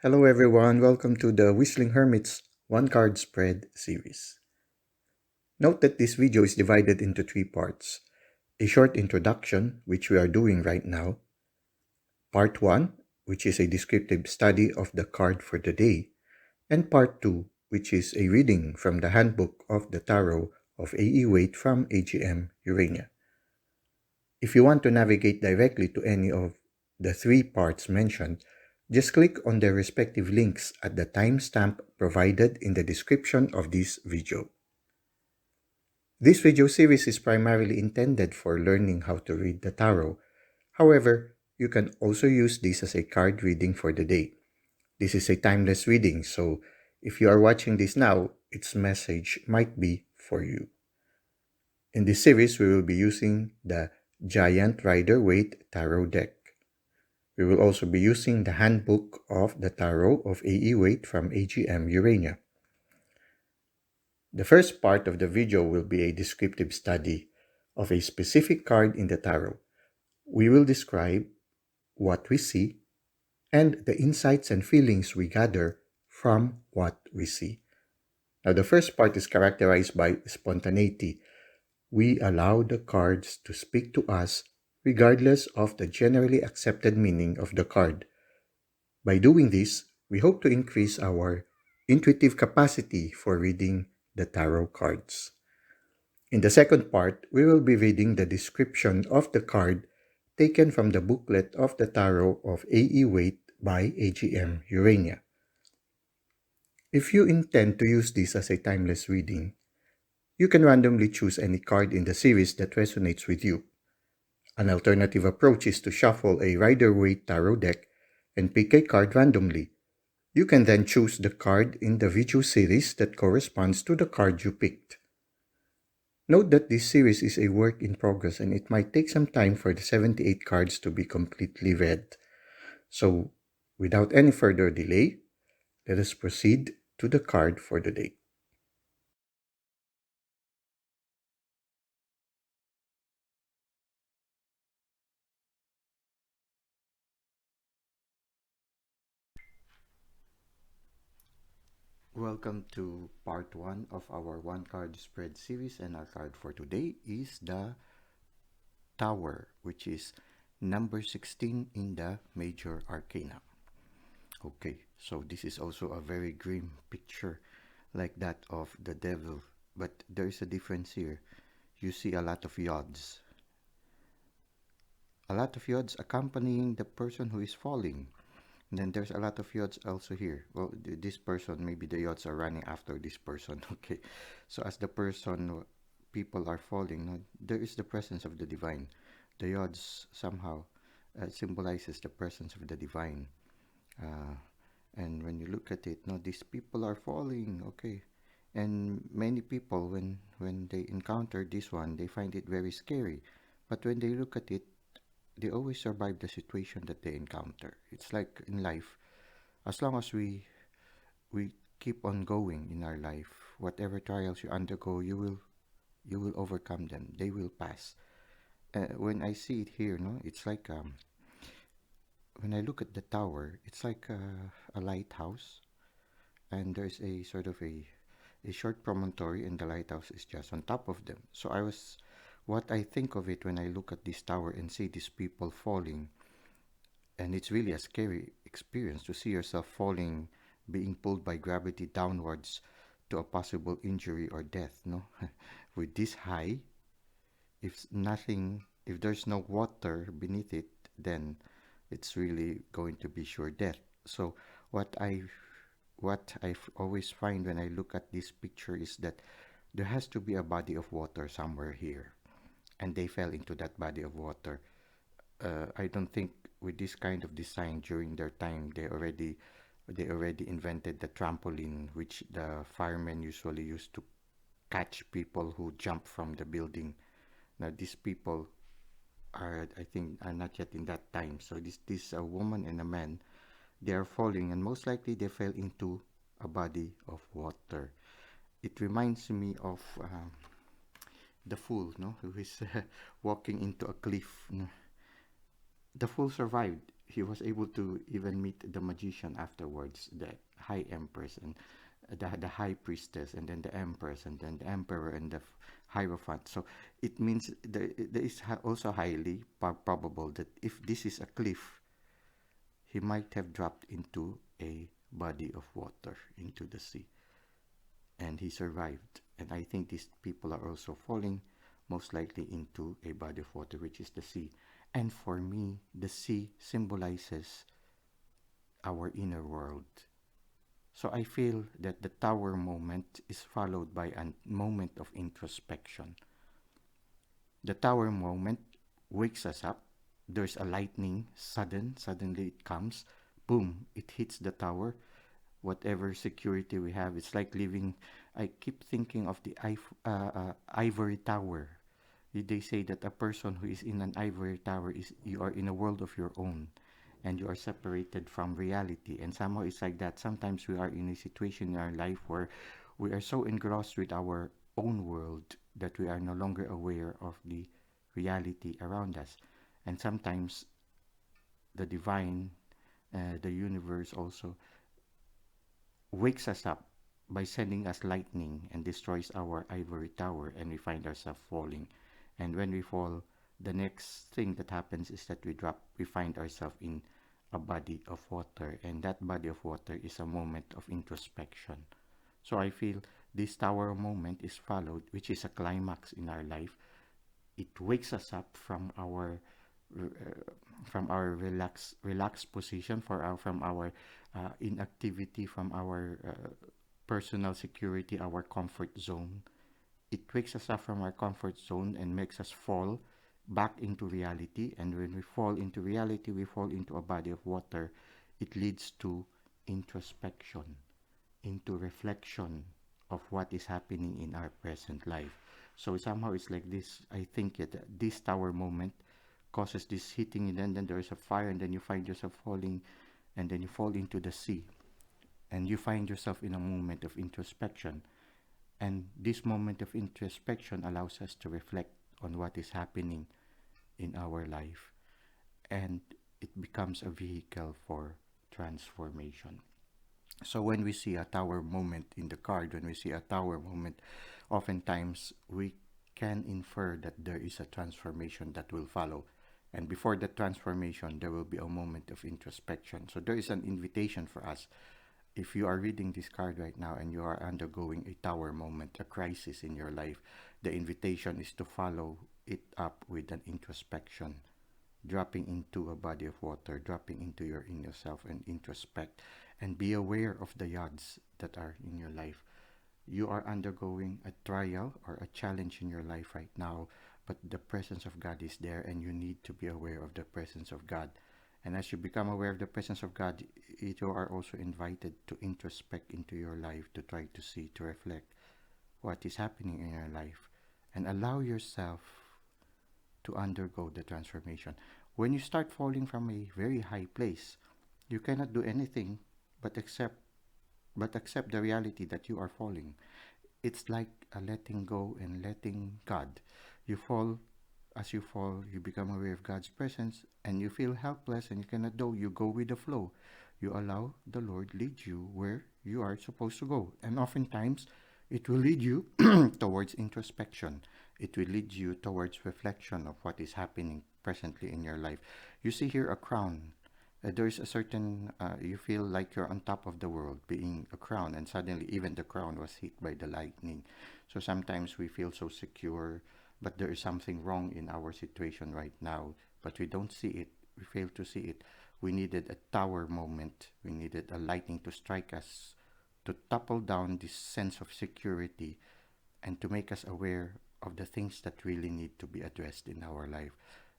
Hello everyone, welcome to the Whistling Hermits One Card Spread series. Note that this video is divided into three parts. A short introduction, which we are doing right now. Part 1, which is a descriptive study of the card for the day. And Part 2, which is a reading from the Handbook of the Tarot of A.E. Waite from AGM Urania. If you want to navigate directly to any of the three parts mentioned, just click on their respective links at the timestamp provided in the description of this video. This video series is primarily intended for learning how to read the tarot. However, you can also use this as a card reading for the day. This is a timeless reading, so if you are watching this now, its message might be for you. In this series, we will be using the Giant Rider Waite Tarot deck. We will also be using the Handbook of the Tarot of A.E. Waite from AGM Urania. The first part of the video will be a descriptive study of a specific card in the tarot. We will describe what we see and the insights and feelings we gather from what we see. Now, the first part is characterized by spontaneity. We allow the cards to speak to us regardless of the generally accepted meaning of the card. By doing this, we hope to increase our intuitive capacity for reading the tarot cards. In the second part, we will be reading the description of the card taken from the booklet of the Tarot of A.E. Waite by AGM Urania. If you intend to use this as a timeless reading, you can randomly choose any card in the series that resonates with you. An alternative approach is to shuffle a Rider Waite Tarot deck and pick a card randomly. You can then choose the card in the video series that corresponds to the card you picked. Note that this series is a work in progress and it might take some time for the 78 cards to be completely read. So, without any further delay, let us proceed to the card for the day. Welcome to part 1 of our one card spread series, and our card for today is the Tower, which is number 16 in the Major Arcana. Okay, so this is also a very grim picture like that of the devil, but there is a difference here. You see a lot of yods. A lot of yods accompanying the person who is falling. And then there's a lot of yods also here. Well, this person, maybe the yods are running after this person. Okay, so as the person, people are falling, no, there is the presence of the divine. The yods somehow symbolizes the presence of the divine. And when you look at it, no, these people are falling. Okay, and many people, when they encounter this one, they find it very scary. But when they look at it, they always survive the situation that they encounter. It's like in life, as long as we keep on going in our life, whatever trials you undergo, you will overcome them. They will pass. When I see it here, no, it's like when I look at the tower, it's like a lighthouse, and there's a sort of a short promontory, and the lighthouse is just on top of them. So what I think of it when I look at this tower and see these people falling, and it's really a scary experience to see yourself falling, being pulled by gravity downwards to a possible injury or death, no? With this high, if there's no water beneath it, then it's really going to be sure death. So what I always find when I look at this picture is that there has to be a body of water somewhere here, and they fell into that body of water. I don't think with this kind of design during their time they already invented the trampoline, which the firemen usually used to catch people who jump from the building. Now these people I think are not yet in that time. So this a woman and a man, they are falling, and most likely they fell into a body of water. It reminds me of the fool, no, who is walking into a cliff. No? the fool survived. He was able to even meet the magician afterwards, the high empress and the high priestess, and then the empress, and then the emperor, and the hierophant. So it means there is also highly probable that if this is a cliff, he might have dropped into a body of water, into the sea, and he survived. And I think these people are also falling most likely into a body of water, which is the sea. And for me, the sea symbolizes our inner world. So I feel that the tower moment is followed by a moment of introspection. The tower moment wakes us up. There's a lightning, suddenly it comes, boom, it hits the tower. Whatever security we have, it's like living. I keep thinking of the ivory tower. They say that a person who is in an ivory tower is, you are in a world of your own, and you are separated from reality. And somehow it's like that. Sometimes we are in a situation in our life where we are so engrossed with our own world that we are no longer aware of the reality around us. And sometimes the divine, the universe also wakes us up by sending us lightning and destroys our ivory tower, and we find ourselves falling. And when we fall, the next thing that happens is that we find ourselves in a body of water, and that body of water is a moment of introspection. So I feel this tower moment is followed, which is a climax in our life. It wakes us up from our relaxed position, from our inactivity, from our personal security, our comfort zone. It wakes us up from our comfort zone and makes us fall back into reality. And when we fall into reality, we fall into a body of water. It leads to introspection, into reflection of what is happening in our present life. So somehow it's like this. I think this tower moment causes this hitting, and then there is a fire, and then you find yourself falling, and then you fall into the sea, and you find yourself in a moment of introspection. And this moment of introspection allows us to reflect on what is happening in our life, and it becomes a vehicle for transformation. So when we see a tower moment in the card, when we see a tower moment, oftentimes we can infer that there is a transformation that will follow. And before the transformation, there will be a moment of introspection. So there is an invitation for us. If you are reading this card right now and you are undergoing a tower moment, a crisis in your life, the invitation is to follow it up with an introspection, dropping into a body of water, dropping into your inner self and introspect, and be aware of the odds that are in your life. You are undergoing a trial or a challenge in your life right now, but the presence of God is there, and you need to be aware of the presence of God. And as you become aware of the presence of God, you are also invited to introspect into your life, to try to see, to reflect what is happening in your life, and allow yourself to undergo the transformation. When you start falling from a very high place, you cannot do anything but accept the reality that you are falling. It's like a letting go and letting God. You fall. As you fall, you become aware of God's presence, and you feel helpless and you cannot do. You go with the flow. You allow the Lord lead you where you are supposed to go. And oftentimes, it will lead you towards introspection. It will lead you towards reflection of what is happening presently in your life. You see here a crown. There's a certain, you feel like you're on top of the world, being a crown, and suddenly even the crown was hit by the lightning. So sometimes we feel so secure, but there is something wrong in our situation right now, but we don't see it. We fail to see it. We needed a tower moment. We needed a lightning to strike us, to topple down this sense of security, and to make us aware of the things that really need to be addressed in our life.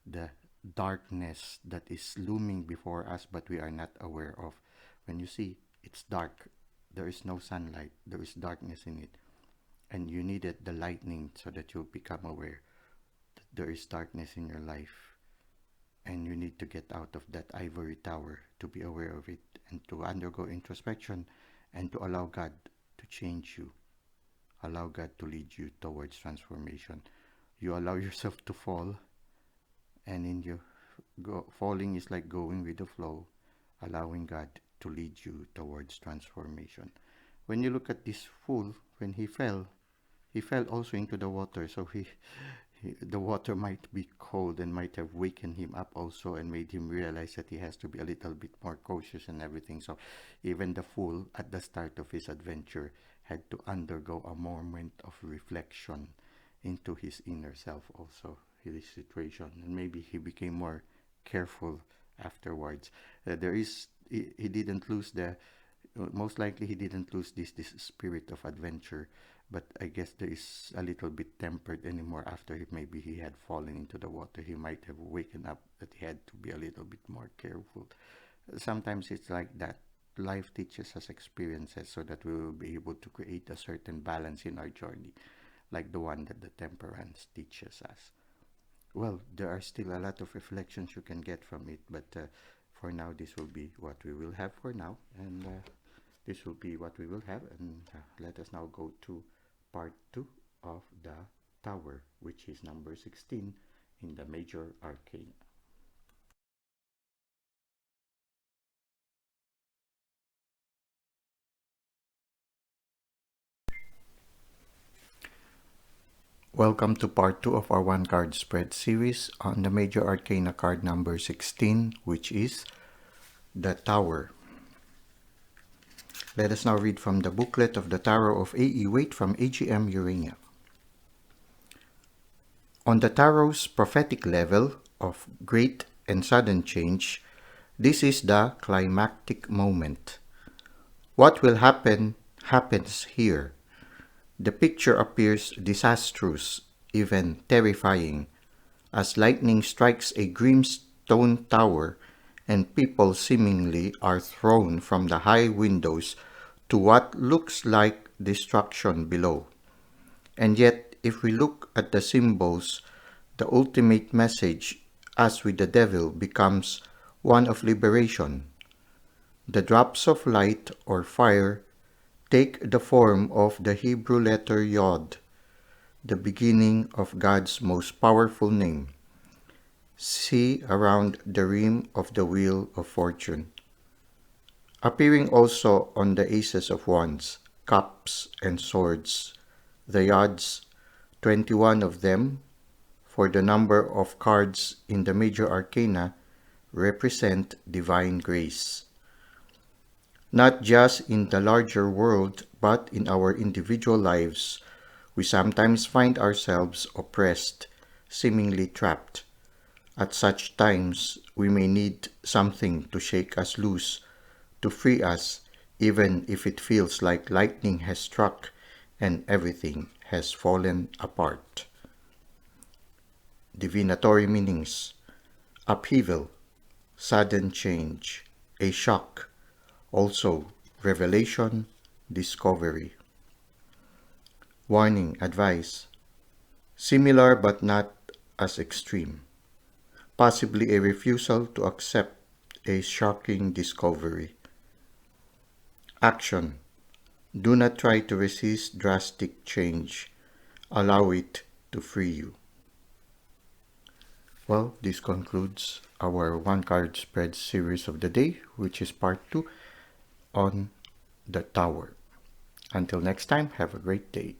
The darkness that is looming before us, but we are not aware of. When you see it's dark, there is no sunlight, there is darkness in it, and you needed the lightning so that you become aware that there is darkness in your life, and you need to get out of that ivory tower to be aware of it, and to undergo introspection, and to allow God to change you, allow God to lead you towards transformation. You allow yourself to fall, and in your falling is like going with the flow, allowing God to lead you towards transformation. When you look at this fool, when he fell also into the water. So the water might be cold and might have wakened him up also and made him realize that he has to be a little bit more cautious and everything. So even the fool at the start of his adventure had to undergo a moment of reflection into his inner self also, his situation, and maybe he became more careful afterwards. He didn't lose the most likely he didn't lose this spirit of adventure, but I guess there is a little bit tempered anymore after maybe he had fallen into the water. He might have waken up that he had to be a little bit more careful. Sometimes it's like that. Life teaches us experiences so that we will be able to create a certain balance in our journey, like the one that the temperance teaches us. Well, there are still a lot of reflections you can get from it, but for now, this will be what we will have for now, and this will be what we will have, and let us now go to part 2 of the Tower, which is number 16 in the Major Arcana. Welcome to part 2 of our one card spread series on the Major Arcana card number 16, which is the Tower. Let us now read from the booklet of the Tarot of A.E. Waite from AGM Urania. On the Tarot's prophetic level of great and sudden change, this is the climactic moment. What will happen happens here. The picture appears disastrous, even terrifying, as lightning strikes a grim stone tower and people seemingly are thrown from the high windows to what looks like destruction below. And yet, if we look at the symbols, the ultimate message, as with the devil, becomes one of liberation. The drops of light or fire take the form of the Hebrew letter Yod, the beginning of God's most powerful name. See around the rim of the Wheel of Fortune. Appearing also on the Aces of Wands, Cups, and Swords, the Yods, 21 of them, for the number of cards in the Major Arcana, represent divine grace. Not just in the larger world, but in our individual lives, we sometimes find ourselves oppressed, seemingly trapped. At such times, we may need something to shake us loose, to free us, even if it feels like lightning has struck and everything has fallen apart. Divinatory meanings: upheaval, sudden change, a shock. Also, revelation, discovery. Warning, advice: similar but not as extreme. Possibly a refusal to accept a shocking discovery. Action: do not try to resist drastic change. Allow it to free you. Well, this concludes our one card spread series of the day, which is part 2 on the Tower. Until next time, have a great day.